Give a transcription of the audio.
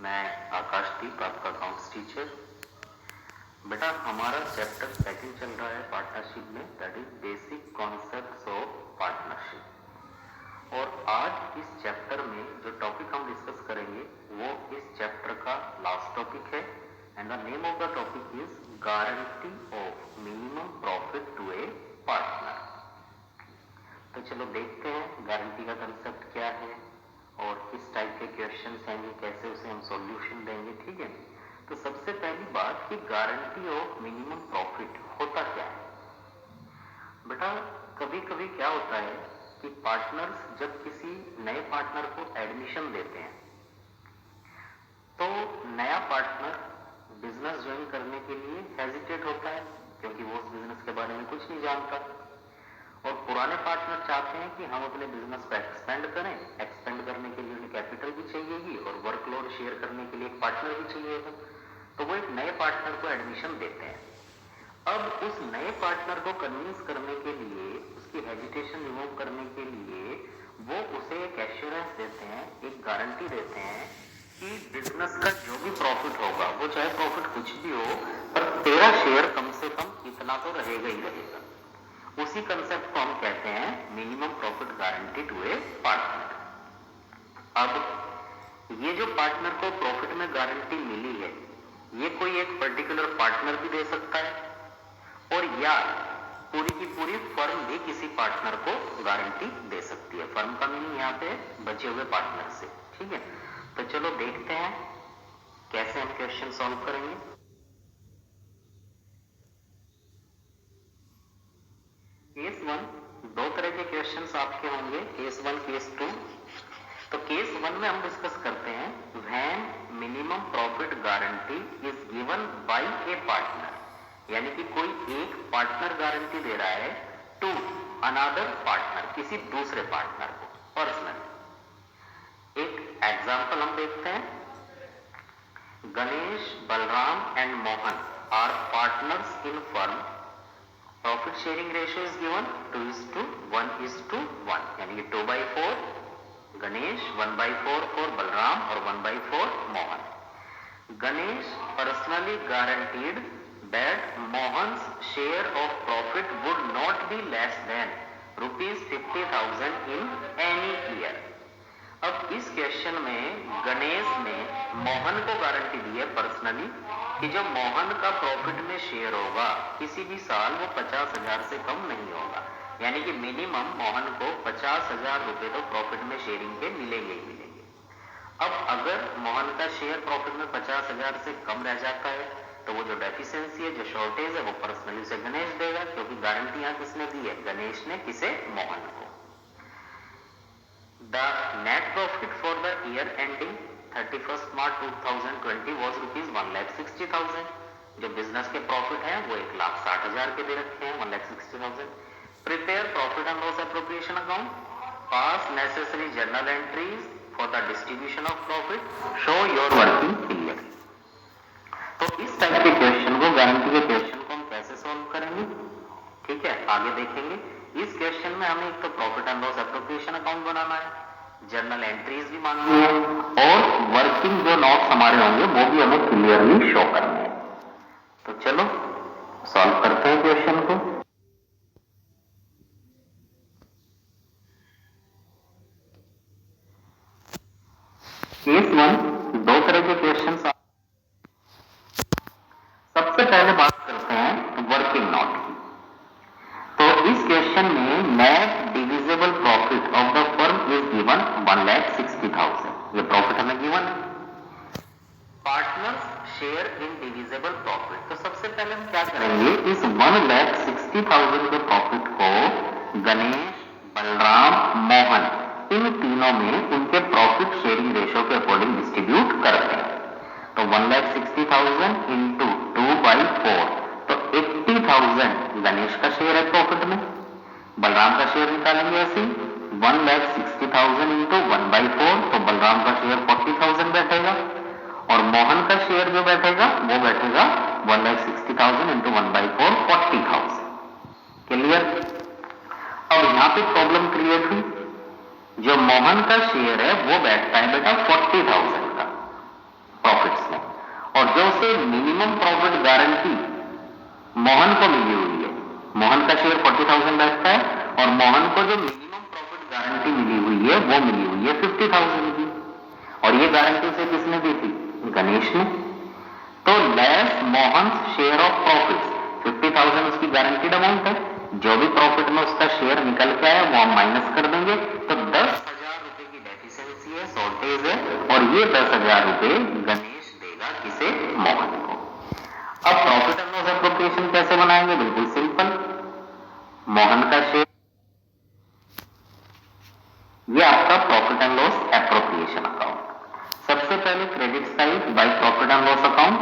मैं आकाशदीप, आपका accounts teacher. बेटा हमारा चैप्टर सेकंड चल रहा है पार्टनरशिप में, that is basic concepts of partnership. और आज इस चैप्टर में जो टॉपिक हम डिस्कस करेंगे वो इस चैप्टर का लास्ट टॉपिक है, and the name of the topic is guarantee of minimum profit to a partner. तो चलो देखते हैं गारंटी का कंसेप्ट क्या है और किस टाइप के क्वेश्चंस आएंगे, कैसे उसे हम सॉल्यूशन देंगे। ठीक है, तो सबसे पहली बात कि गारंटी ऑफ मिनिमम प्रॉफिट होता क्या है। बेटा कभी कभी क्या होता है कि पार्टनर्स जब किसी नए पार्टनर को एडमिशन देते हैं तो नया पार्टनर बिजनेस ज्वाइन करने के लिए हेजिटेट होता है, क्योंकि वो उस बिजनेस के बारे में कुछ नहीं जानता। और पुराने पार्टनर चाहते हैं कि हम अपने बिजनेस को एक्सपेंड करें। एक्सपेंड करने के लिए उन्हें कैपिटल भी चाहिएगी और वर्कलोड शेयर करने के लिए एक पार्टनर भी चाहिएगा। तो वो एक नए पार्टनर को एडमिशन देते हैं। अब उस नए पार्टनर को कन्विंस करने के लिए, उसकी हेजिटेशन रिमूव करने के लिए वो उसे एक एश्योरेंस देते हैं, एक गारंटी देते हैं कि बिजनेस का जो भी प्रॉफिट होगा, वो चाहे प्रॉफिट कुछ भी हो, पर तेरा शेयर कम से कम इतना तो रहेगा ही रहेगा। उसी कंसेप्ट को हम कहते हैं minimum profit guarantee to a partner. अब ये जो पार्टनर को प्रॉफिट में गारंटी मिली है, ये कोई एक पर्टिकुलर पार्टनर भी दे सकता है, और या पूरी की पूरी फर्म भी किसी पार्टनर को गारंटी दे सकती है। फर्म का मीनिंग यहाँ पे बचे हुए पार्टनर से। ठीक है, तो चलो देखते हैं कैसे हम क्वेश्चन सॉल्व करेंगे। केस वन, दो तरह के क्वेश्चंस आपके होंगे, केस वन, केस टू। तो केस वन में हम डिस्कस करते हैं when minimum profit guarantee is given by A partner, यानी कि कोई एक पार्टनर गारंटी दे रहा है टू अनदर पार्टनर, किसी दूसरे पार्टनर को पर्सनल। एक एग्जांपल हम देखते हैं। Ganesh, Balram and Mohan are partners in firm. Profit sharing ratio is given 2:1:1, यानी कि 2/4 गणेश, 1/4 फॉर बलराम और 1/4 Mohan. Ganesh personally guaranteed that Mohan's share of profit would not be less than ₹50,000 in any year. अब इस क्वेश्चन में गणेश ने मोहन को गारंटी दी है पर्सनली कि जो मोहन का प्रॉफिट में शेयर होगा किसी भी साल वो 50,000 से कम नहीं होगा, यानी कि मिनिमम मोहन को 50,000 रुपए तो प्रॉफिट में शेयरिंग के मिलेंगे ही मिलेंगे। अब अगर मोहन का शेयर प्रॉफिट में 50,000 से कम रह जाता है तो वो जो डेफिशिएंसी है, जो शॉर्टेज है, वो पर्सनली उसे गणेश देगा, क्योंकि गारंटी यहां किसने दी है? गणेश ने। किसे? मोहन को। The net profit for the year ending 31 March 2020 was ₹1,60,000। जो बिजनेस के प्रॉफिट है वो 1,60,000 के दे रखे हैं, 1,60,000। Prepare profit and loss appropriation account, pass necessary journal entries for the distribution of profit, show your working period। तो इस टाइप के क्वेश्चन को, गारंटी के क्वेश्चन को हम कैसे सॉल्व करेंगे, ठीक है, आगे देखेंगे। इस क्वेश्चन में हमें एक तो profit and loss appropriation account बनाना है, जर्नल एंट्रीज भी मांगनी है, और वर्किंग जो नोट्स हमारे होंगे वो भी हमें क्लियरली शो करने हैं। तो चलो सॉल्व करते हैं क्वेश्चन को। केस वन, दो तरह के क्वेश्चन। सबसे पहले बात करते हैं वर्किंग नोट की। तो इस क्वेश्चन में net divisible profit of the firm is given 1,60,000। ये प्रॉफिट हमें गिवन है। Partners share in divisible profit. तो सबसे पहले हम क्या करेंगे, इस 1,60,000 के प्रॉफिट को गणेश, बलराम, मोहन, इन तीनों में उनके प्रॉफिट शेयरिंग रेशियो के अकॉर्डिंग डिस्ट्रीब्यूट करते हैं। तो 1,60,000 इंटू 2/4, तो 80,000 गणेश का शेयर है प्रॉफिट में। बलराम का शेयर निकालेंगे ऐसे 1,60,000 इंटू 1/4, तो बलराम का शेयर 40,000 बैठेगा, और मोहन का शेयर जो बैठेगा वो बैठेगा 1,60,000 इंटू 1/4, 40,000। क्लियर? अब यहां पे प्रॉब्लम क्रिएट हुई। जो मोहन का शेयर है वो बैठता है बेटा 40,000 का, पे मिनिमम प्रॉफिट गारंटी मोहन को मिली हुई है। मोहन का शेयर 40,000 बैठता है और मोहन को जो मिनिमम प्रॉफिट गारंटी मिली हुई है वो मिली हुई है 50,000 की, और ये गारंटी उसे किसने दी थी? गणेश ने। तो less Mohan share of profit, 50,000 उसकी गारंटीड अमाउंट है, जो भी प्रॉफिट में उसका शेयर निकल के आया वो हम माइनस कर देंगे, तो 10,000 रुपए की डेफिशिएंसी है, शॉर्टेज है, और ये 10,000 रुपए गणेश देगा किसे? मोहन को। अब प्रॉफिट एंड लॉस एप्रोप्रिएशन कैसे बनाएंगे? बिल्कुल सिंपल, मोहन का शेयर, ये आपका profit and loss appropriation account. सबसे पहले credit side by profit and loss account